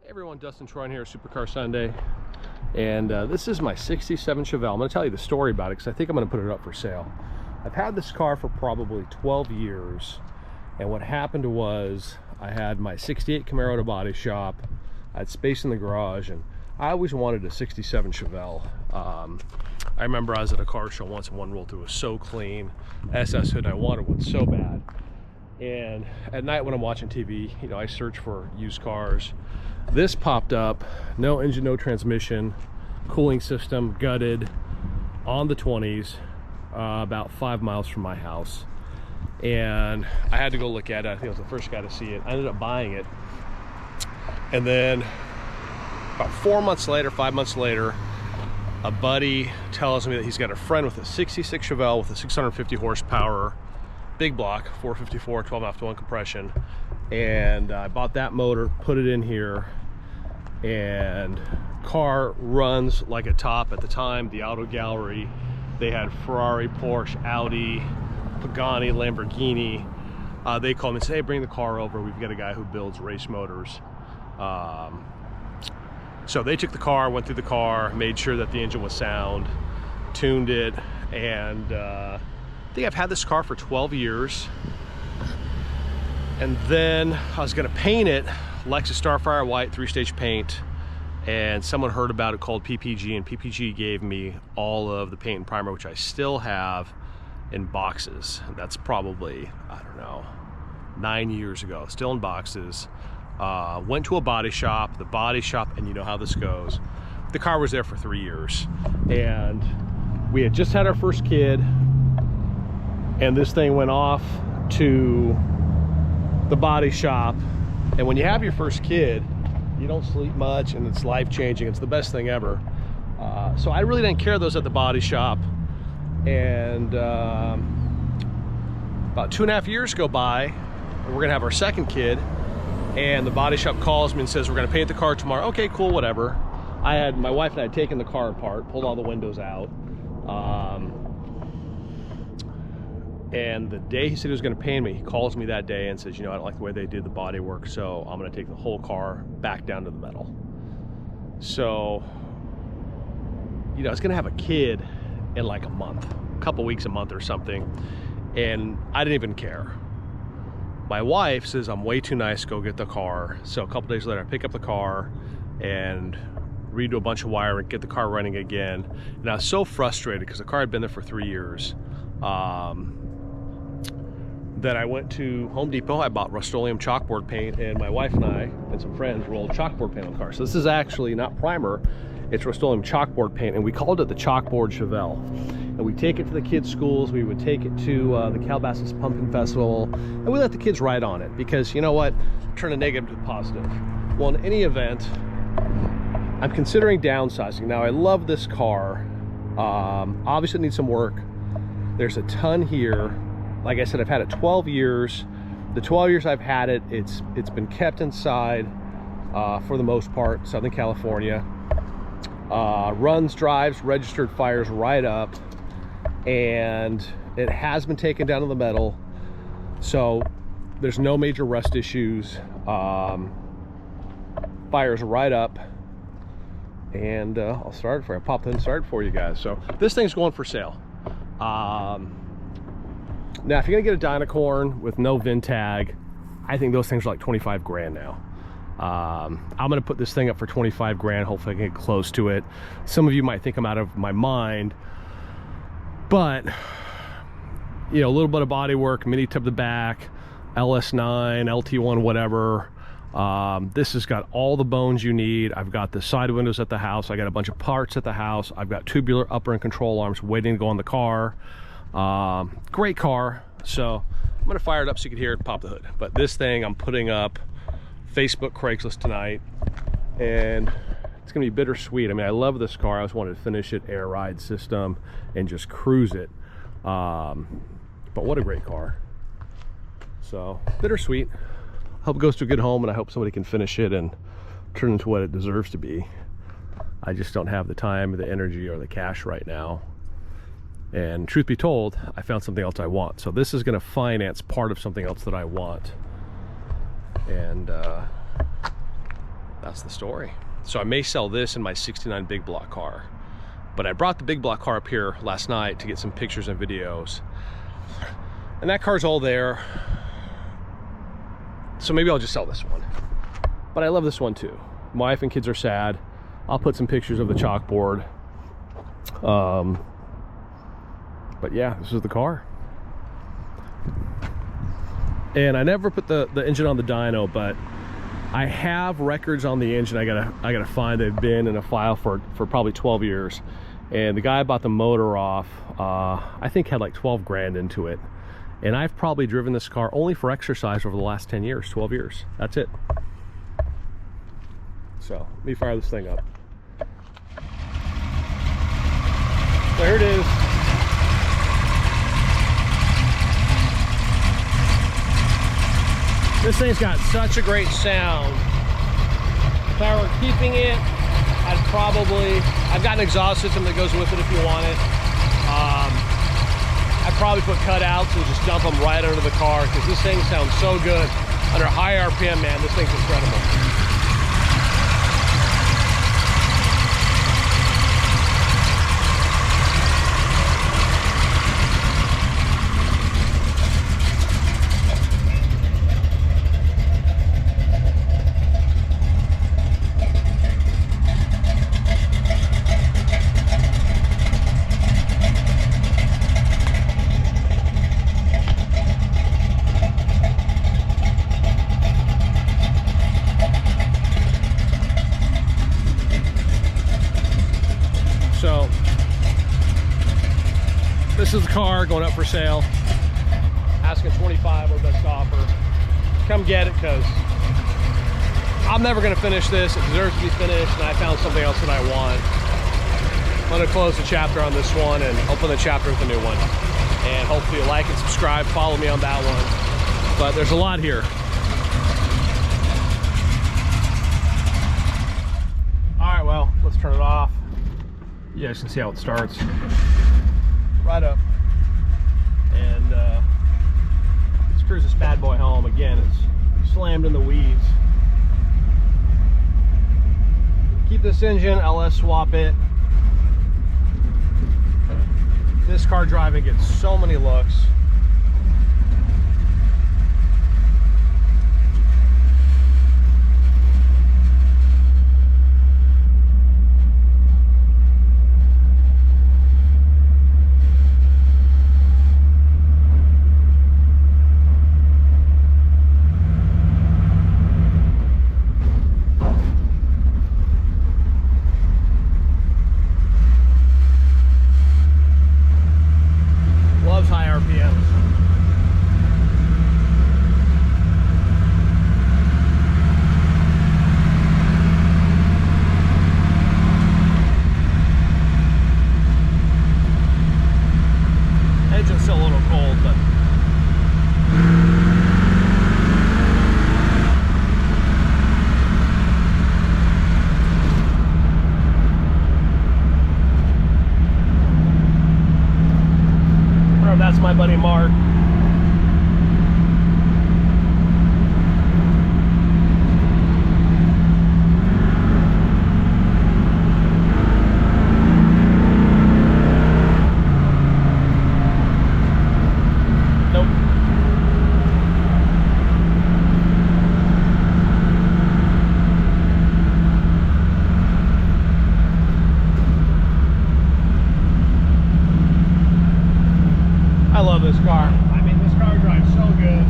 Everyone, Dustin Troy here, Supercar Sunday, and this is my 67 Chevelle. I'm going to tell you the story about it because I think I'm going to put it up for sale. I've had this car for probably 12 years, and what happened was I had my 68 Camaro at a body shop. I had space in the garage, and I always wanted a 67 Chevelle. I remember I was at a car show once and one rolled through was so clean, SS hood, and I wanted one so bad. And at night when I'm watching TV, you know, I search for used cars. This popped up, no engine, no transmission, cooling system, gutted, on the 20s, about 5 miles from my house. And I had to go look at it. I think I was the first guy to see it. I ended up buying it. And then about 4 months later, 5 months later, a buddy tells me that he's got a friend with a 66 Chevelle with a 650 horsepower, big block, 454, 12.5-to-1 compression. And I bought that motor, put it in here, and car runs like a top. At the time, the auto gallery, they had Ferrari, Porsche, Audi, Pagani, Lamborghini. They called me and said, hey, bring the car over. We've got a guy who builds race motors. So they took the car, went through the car, made sure that the engine was sound, tuned it, and I think I've had this car for 12 years. And then I was gonna paint it Lexus Starfire white, 3-stage paint, and someone heard about it called PPG, and PPG gave me all of the paint and primer, which I still have in boxes. That's probably, I don't know, 9 years ago, still in boxes. Went to a body shop, and you know how this goes. The car was there for 3 years, and we had just had our first kid, and this thing went off to the body shop. And when you have your first kid, you don't sleep much, and it's life-changing. It's the best thing ever. So I really didn't care those at the body shop. And about 2.5 years go by, and we're gonna have our second kid, and the body shop calls me and says, we're gonna paint the car tomorrow. Okay, cool, whatever. My wife and I had taken the car apart, pulled all the windows out. And the day he said he was going to paint me, he calls me that day and says, you know, I don't like the way they did the body work, so I'm going to take the whole car back down to the metal. So, you know, I was going to have a kid in like a month, a couple weeks, a month or something, and I didn't even care. My wife says, I'm way too nice, go get the car. So a couple days later, I pick up the car and redo a bunch of wiring, get the car running again. And I was so frustrated because the car had been there for 3 years. That I went to Home Depot. I bought Rust-Oleum chalkboard paint, and my wife and I and some friends rolled chalkboard paint on the car. So this is actually not primer, it's Rust-Oleum chalkboard paint, and we called it the Chalkboard Chevelle. And we take it to the kids' schools, we would take it to the Calabasas Pumpkin Festival, and we let the kids ride on it because, you know what, turn a negative to positive. Well, in any event, I'm considering downsizing. Now, I love this car. Obviously it needs some work. There's a ton here. Like I said, I've had it 12 years. The 12 years I've had it, it's been kept inside for the most part, Southern California. Runs, drives, registered, fires right up, and it has been taken down to the metal, so there's no major rust issues. Fires right up, and I'll start it for you. I'll pop it and start it for you guys. So this thing's going for sale. Now, if you're gonna get a Dynacorn with no VIN tag, I think those things are like 25 grand now. I'm gonna put this thing up for 25 grand. Hopefully I can get close to it. Some of you might think I'm out of my mind, but you know, a little bit of body work, mini tub the back, LS9, LT1, whatever. This has got all the bones you need. I've got the side windows at the house. I got a bunch of parts at the house. I've got tubular upper and control arms waiting to go on the car. Great car. So I'm gonna fire it up so you can hear it pop the hood. But this thing I'm putting up Facebook, Craigslist tonight, and it's gonna be bittersweet. I mean, I love this car. I just wanted to finish it, air ride system, and just cruise it. But what a great car. So bittersweet. Hope it goes to a good home, and I hope somebody can finish it and turn it into what it deserves to be. I just don't have the time, the energy, or the cash right now. And truth be told, I found something else I want. So this is going to finance part of something else that I want. And that's the story. So I may sell this in my 69 big block car, but I brought the big block car up here last night to get some pictures and videos, and that car's all there. So maybe I'll just sell this one, but I love this one too. My wife and kids are sad. I'll put some pictures of the chalkboard. But yeah, this is the car. And I never put the engine on the dyno, but I have records on the engine. I gotta find. They've been in a file for probably 12 years. And the guy bought the motor off, I think had like 12 grand into it. And I've probably driven this car only for exercise over the last 10 years, 12 years. That's it. So let me fire this thing up. There it is. This thing's got such a great sound. If I were keeping it, I've got an exhaust system that goes with it if you want it. I'd probably put cutouts and just dump them right under the car, because this thing sounds so good. Under high RPM, man, this thing's incredible. So this is the car going up for sale. Asking 25 or best offer. Come get it, because I'm never going to finish this. It deserves to be finished, and I found something else that I want. I'm going to close the chapter on this one and open the chapter with a new one. And hopefully you like and subscribe. Follow me on that one. But there's a lot here. All right, well, let's turn it off. You guys can see how it starts. Right up. And let's cruise this bad boy home. Again, it's slammed in the weeds. Keep this engine, LS swap it. This car driving gets so many looks. High RPMs. Engine's still a little cold, but that's my buddy Mark. Nope. I love this car. I mean, this car drives so good.